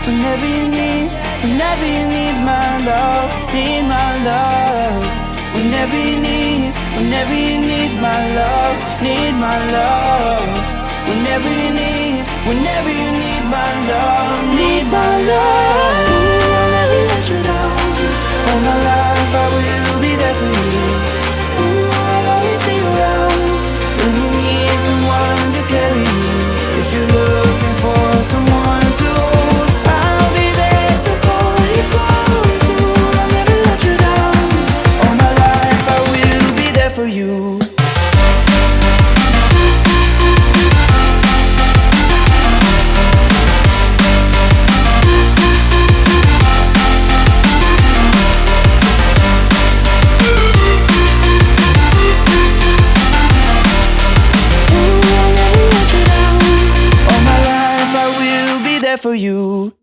whenever you need, whenever you need my love, need my love. Whenever you need, whenever you need my love, need my love. Whenever you need, whenever you need my love, need my love. Ooh, I'll never let you down. All my life I will be there for you. Ooh, I'll always be around when you need someone to carry you. If you're looking for someone to hold, I'll be there to pull you close. Ooh, I'll never let you down. All my life I will be there for you. For you.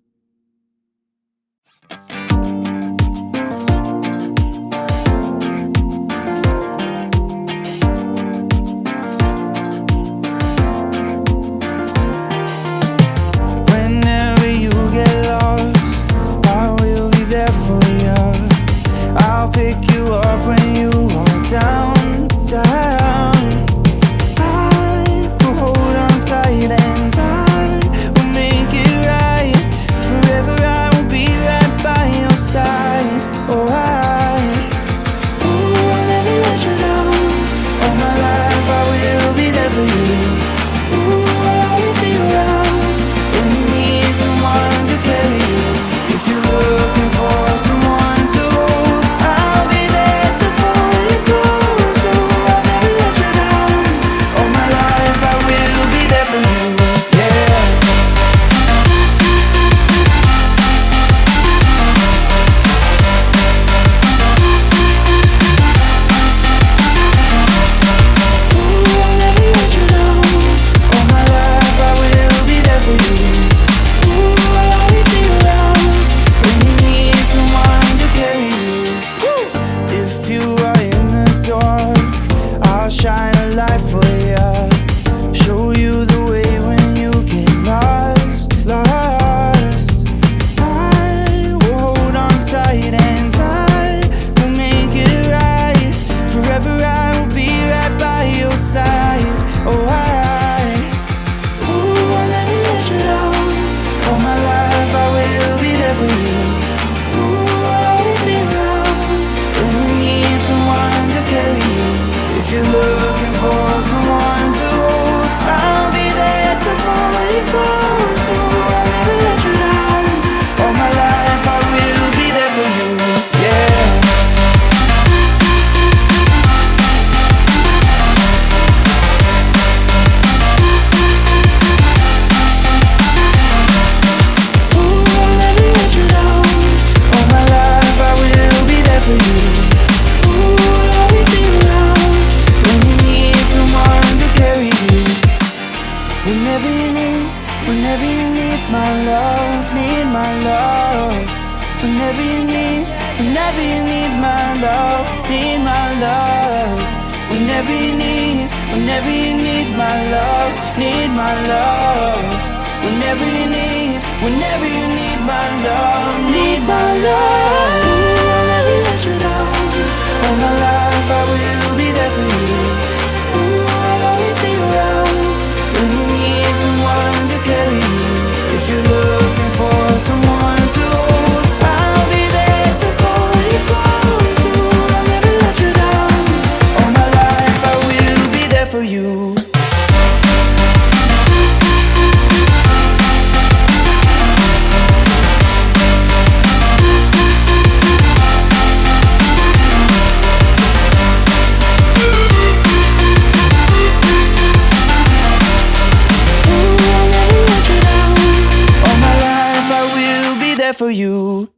Whenever you get lost, I will be there for you. I'll pick you up when you are down, down. I will hold on tight and shine a light for you, show you the way when you get lost, lost. I will hold on tight and I will make it right. Forever I will be right by your side. Oh, ooh, I'll never let you down. All my life I will be there for you. Ooh, I'll always be around when you need someone to carry you. If you're looking for someone to hold, I'll be there to pull you close. So I'll never let you down. All my life I will be there for you, yeah. Ooh, I'll never let you down. All my life I will be there for you. Ooh, I'll always be around when you need someone to carry you. Whenever you need, whenever you need my love, need my love. Whenever you need, whenever you need my love, need my love. Whenever you need, whenever you need my love, need my love. Whenever you need, whenever you need my love, need my love. Ooh, I'll never let you down. All my life I will be there for you. Ooh, I'll always be around when you need someone to carry you. If you're looking for someone to hold, I'll be there to pull you close. Ooh, I'll never let you down. All my life I will be there for you. For you.